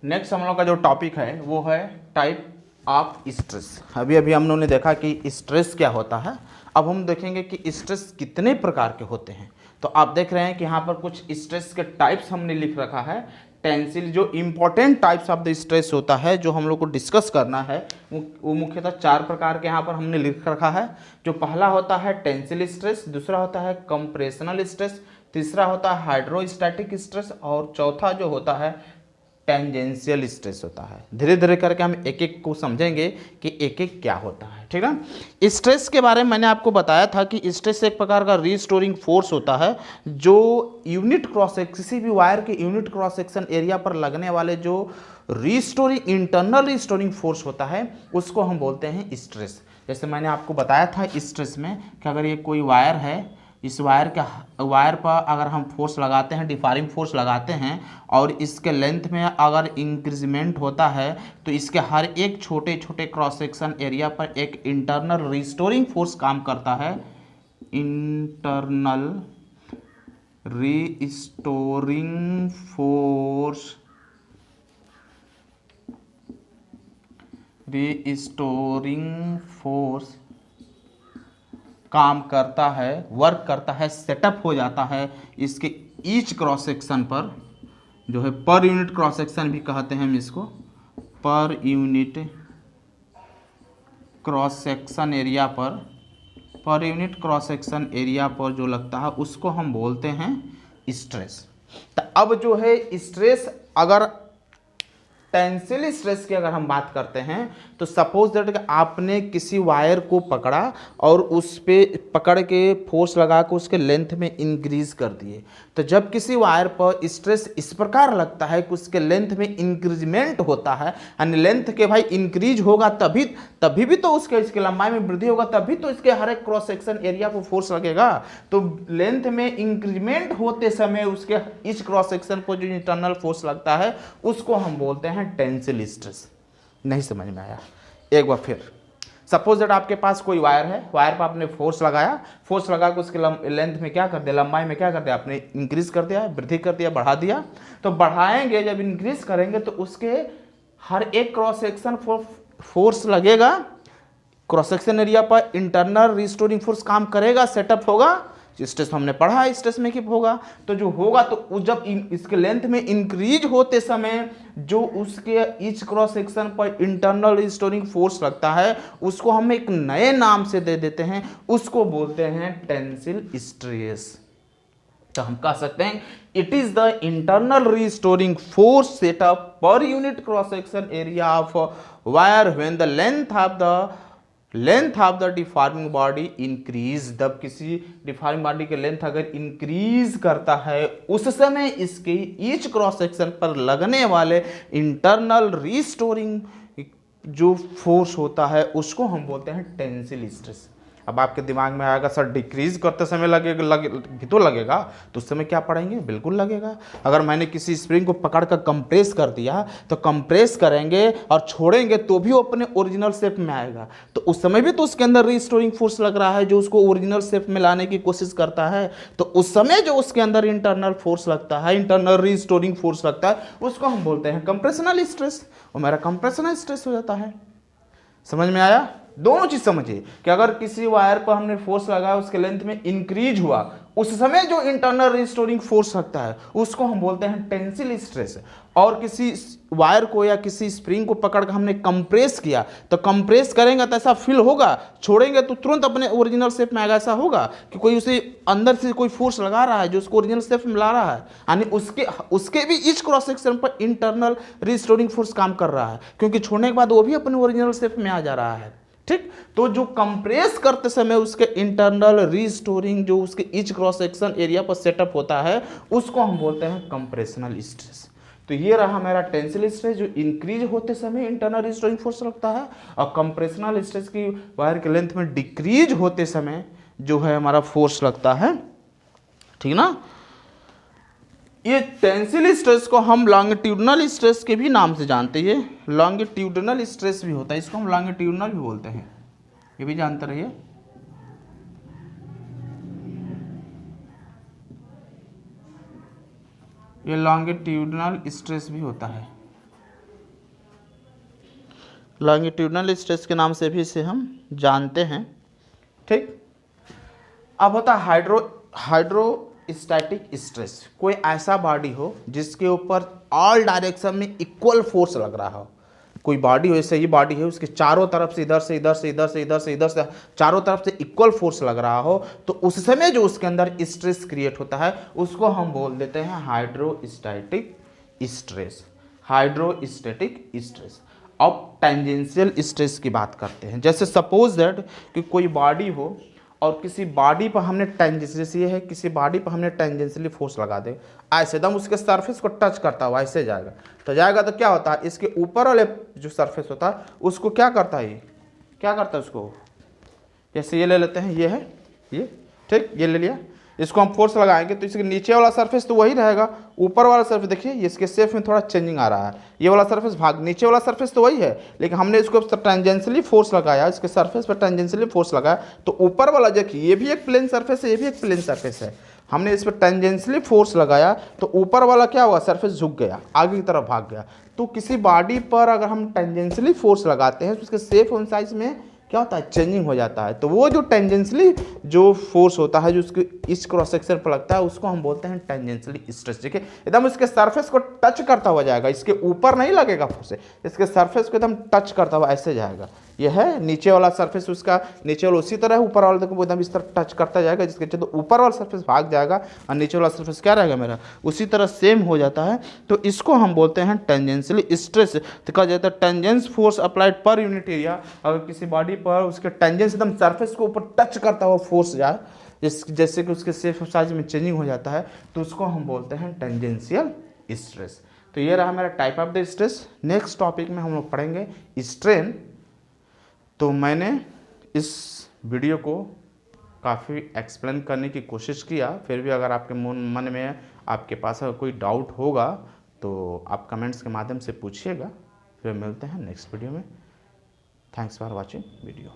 Next हम लोग का जो टॉपिक है वो है टाइप ऑफ स्ट्रेस। अभी अभी हम लोगों ने देखा कि स्ट्रेस क्या होता है। अब हम देखेंगे कि स्ट्रेस कितने प्रकार के होते हैं। तो आप देख रहे हैं कि यहाँ पर कुछ स्ट्रेस के टाइप्स हमने लिख रखा है। टेंसिल जो important types of the stress होता है जो हम लोग को डिस्कस करना है वो मुख्यतः 4 प्रकार के यहाँ पर हमने लिख रखा है। जो पहला होता है टेंसिल स्ट्रेस, दूसरा होता है कंप्रेशनल स्ट्रेस, तीसरा होता है हाइड्रोस्टैटिक स्ट्रेस और चौथा जो होता है टेंजेंशियल स्ट्रेस होता है। धीरे धीरे करके हम एक एक को समझेंगे कि एक एक क्या होता है, ठीक है। स्ट्रेस के बारे में मैंने आपको बताया था कि स्ट्रेस एक प्रकार का रीस्टोरिंग फोर्स होता है जो यूनिट क्रॉस किसी भी वायर के यूनिट क्रॉस सेक्शन एरिया पर लगने वाले जो रीस्टोरिंग इंटरनल रीस्टोरिंग फोर्स होता है उसको हम बोलते हैं स्ट्रेस। जैसे मैंने आपको बताया था स्ट्रेस में कि अगर ये कोई वायर है, इस वायर पर अगर हम फोर्स लगाते हैं, डिफार्मिंग फोर्स लगाते हैं और इसके लेंथ में अगर इंक्रीजमेंट होता है तो इसके हर एक छोटे छोटे क्रॉस सेक्शन एरिया पर एक इंटरनल रिस्टोरिंग फोर्स काम करता है। इंटरनल रिस्टोरिंग फोर्स काम करता है, वर्क करता है, सेटअप हो जाता है इसके ईच क्रॉस सेक्शन पर, जो है पर यूनिट क्रॉस सेक्शन भी कहते हैं हम इसको। Per unit cross section area पर जो लगता है उसको हम बोलते हैं स्ट्रेस। तो अब जो है स्ट्रेस, अगर टेंसिल स्ट्रेस की अगर हम बात करते हैं तो सपोज दैट आपने किसी वायर को पकड़ा और उस पे पकड़ के फोर्स लगा के उसके लेंथ में इंक्रीज कर दिए। तो जब किसी वायर पर स्ट्रेस इस प्रकार लगता है कि उसके लेंथ में इंक्रीजमेंट होता है, यानी लेंथ के भाई इंक्रीज होगा तभी भी तो इसके लंबाई में वृद्धि होगा, तभी तो इसके हर एक क्रॉस सेक्शन एरिया को फोर्स लगेगा। तो लेंथ में इंक्रीजमेंट होते समय उसके इस क्रॉस सेक्शन पर जो इंटरनल फोर्स लगता है उसको हम बोलते हैं टेंसिल स्ट्रेस। नहीं समझ में आया? एक बार फिर, सपोज दैट आपके पास कोई वायर है, वायर पर आपने फोर्स लगाया, फोर्स लगा के उसके लेंथ में क्या कर दिया, लंबाई में क्या कर दिया, आपने इंक्रीज कर दिया, वृद्धि कर दिया, बढ़ा दिया। तो बढ़ाएंगे, जब इंक्रीज करेंगे तो उसके हर एक क्रॉस सेक्शन फोर्स लगेगा, क्रॉस सेक्शन एरिया पर इंटरनल रिस्टोरिंग फोर्स काम करेगा, सेटअप होगा। स्ट्रेस हमने पढ़ा है, स्ट्रेस में क्या होगा, तो जो होगा तो जब इसके लेंथ में इंक्रीज होते समय जो उसके ईच क्रॉस सेक्शन पर इंटरनल रिस्टोरिंग फोर्स लगता है उसको हम एक नए नाम से दे देते हैं, उसको बोलते हैं टेंसिल स्ट्रेस। तो हम कह सकते हैं it is the internal restoring force setup per unit cross section area of wire when the length of the deforming body increase. जब किसी डिफॉर्मिंग बॉडी के लेंथ अगर इंक्रीज करता है उस समय इसके ईच क्रॉस सेक्शन पर लगने वाले इंटरनल रिस्टोरिंग जो फोर्स होता है उसको हम बोलते हैं टेंसिल स्ट्रेस। अब आपके दिमाग में आएगा सर डिक्रीज करते समय लगेगा तो उस समय क्या पढ़ेंगे, बिल्कुल लगेगा। अगर मैंने किसी स्प्रिंग को पकड़ कर कंप्रेस कर दिया तो कंप्रेस करेंगे और छोड़ेंगे तो भी वो अपने ओरिजिनल शेप में आएगा, तो उस समय भी तो उसके अंदर रिस्टोरिंग फोर्स लग रहा है जो उसको ओरिजिनल शेप में लाने की कोशिश करता है। तो उस समय जो उसके अंदर इंटरनल फोर्स लगता है, इंटरनल रिस्टोरिंग फोर्स लगता है, उसको हम बोलते हैं कंप्रेशनल स्ट्रेस, और मेरा कंप्रेशनल स्ट्रेस हो जाता है। समझ में आया? दोनों चीज समझिए कि अगर किसी वायर पर हमने फोर्स लगाया, उसके लेंथ में इंक्रीज हुआ, उस समय जो इंटरनल रिस्टोरिंग फोर्स लगता है उसको हम बोलते हैं टेंसिल स्ट्रेस। और किसी वायर को या किसी स्प्रिंग को पकड़ कर हमने कंप्रेस किया, तो कंप्रेस करेंगे तो ऐसा फील होगा, छोड़ेंगे तो तुरंत अपने ओरिजिनल शेप में आएगा। ऐसा होगा कि कोई उसे अंदर से कोई फोर्स लगा रहा है जो उसको ओरिजिनल शेप में ला रहा है, यानी उसके भी इस क्रॉस सेक्शन पर इंटरनल रिस्टोरिंग फोर्स काम कर रहा है, क्योंकि छोड़ने के बाद वो भी अपने ओरिजिनल शेप में आ जा रहा है। ठीक, तो जो कंप्रेस करते समय उसके इंटरनल रिस्टोरिंग जो उसके ईच क्रॉस सेक्शन एरिया पर सेटअप होता है उसको हम बोलते हैं कंप्रेशनल स्ट्रेस। तो ये रहा मेरा टेंसिल स्ट्रेस जो इंक्रीज होते समय इंटरनल रिस्टोरिंग फोर्स लगता है, और कंप्रेशनल स्ट्रेस की वायर के लेंथ में डिक्रीज होते समय जो है हमारा फोर्स लगता है। ठीक ना? ये टेंसिल स्ट्रेस को हम लॉन्गिट्यूडनल स्ट्रेस के भी नाम से जानते हैं। ये लॉन्गिट्यूडनल स्ट्रेस भी होता है, इसको हम लॉन्गिट्यूडनल भी बोलते हैं, ये भी जानते रहिए। ये लॉन्गिट्यूडनल स्ट्रेस भी होता है। लॉन्गिट्यूडनल स्ट्रेस के नाम से भी इसे हम जानते हैं। ठीक, अब होता है हाइड्रोस्टैटिक स्ट्रेस। कोई ऐसा बॉडी हो जिसके ऊपर ऑल डायरेक्शन में इक्वल फोर्स लग रहा हो। कोई बॉडी हो, जैसे ये बॉडी है, उसके चारों तरफ से इधर से इधर से इधर से इधर से इधर से चारों तरफ से इक्वल फोर्स लग रहा हो, तो उस समय जो उसके अंदर स्ट्रेस क्रिएट होता है उसको हम बोल देते हैं हाइड्रोस्टैटिक स्ट्रेस। Hydrostatic stress. अब टेंजेंशियल स्ट्रेस की बात करते हैं। जैसे सपोज दैट कि कोई बॉडी हो और किसी बॉडी पर हमने टेंजेंशियल, ये है किसी बॉडी पर हमने टेंजेंशियली फोर्स लगा दे, ऐसे एकदम उसके सरफेस को टच करता हुआ ऐसे जाएगा, तो जाएगा तो क्या होता है, इसके ऊपर वाले जो सरफेस होता है उसको क्या करता है, ये क्या करता है उसको, जैसे ये ले लेते हैं, ये है ये, ठीक, ये ले लिया, इसको हम फोर्स लगाएंगे तो इसके नीचे वाला सरफेस तो वही रहेगा, ऊपर वाला सरफेस देखिए इसके शेप में थोड़ा चेंजिंग आ रहा है, ये वाला सरफेस नीचे वाला सरफेस तो वही है, लेकिन हमने इसको टेंजेंशियली फोर्स लगाया, इसके सरफेस पर टेंजेंशियली फोर्स लगाया, तो ऊपर वाला देखिए ये भी एक प्लेन सरफेस है, ये भी एक प्लेन सरफेस है, हमने इस पर टेंजेंशियली फोर्स लगाया तो ऊपर वाला क्या हुआ, सरफेस झुक गया, आगे की तरफ भाग गया। तो किसी बॉडी पर अगर हम टेंजेंशियली फोर्स लगाते हैं तो उसके शेप और साइज में क्या होता है, चेंजिंग हो जाता है। तो वो जो टेंजेंशियली जो फोर्स होता है जो उसके इस क्रॉस सेक्शन पर लगता है उसको हम बोलते हैं टेंजेंशियली स्ट्रेस। देखिए एकदम इसके सरफेस को टच करता हुआ जाएगा, इसके ऊपर नहीं लगेगा फोर्स, इसके सरफेस को एकदम टच करता हुआ ऐसे जाएगा। ये है नीचे वाला सरफेस, उसका नीचे वाला उसी तरह, ऊपर वाला देखो एकदम इस तरह टच करता जाएगा, जिसके चलते ऊपर वाला सरफेस भाग जाएगा और नीचे वाला सरफेस क्या रहेगा मेरा, उसी तरह सेम हो जाता है। तो इसको हम बोलते हैं टेंजेंशियली स्ट्रेस। तो कहा जाता है tangents force applied per unit area. अगर किसी बॉडी पर उसके टेंजेंस एकदम सरफेस को ऊपर टच करता हुआ फोर्स जाए, जैसे कि उसके शेप साइज में चेंजिंग हो जाता है, तो उसको हम बोलते हैं टेंजेंशियल स्ट्रेस। तो ये रहा मेरा type of the stress. Next topic में हम लोग पढ़ेंगे स्ट्रेन। तो मैंने इस वीडियो को काफ़ी एक्सप्लेन करने की कोशिश किया, फिर भी अगर आपके मन में आपके पास अगर कोई डाउट होगा तो आप कमेंट्स के माध्यम से पूछिएगा। फिर मिलते हैं नेक्स्ट वीडियो में। Thanks for watching video.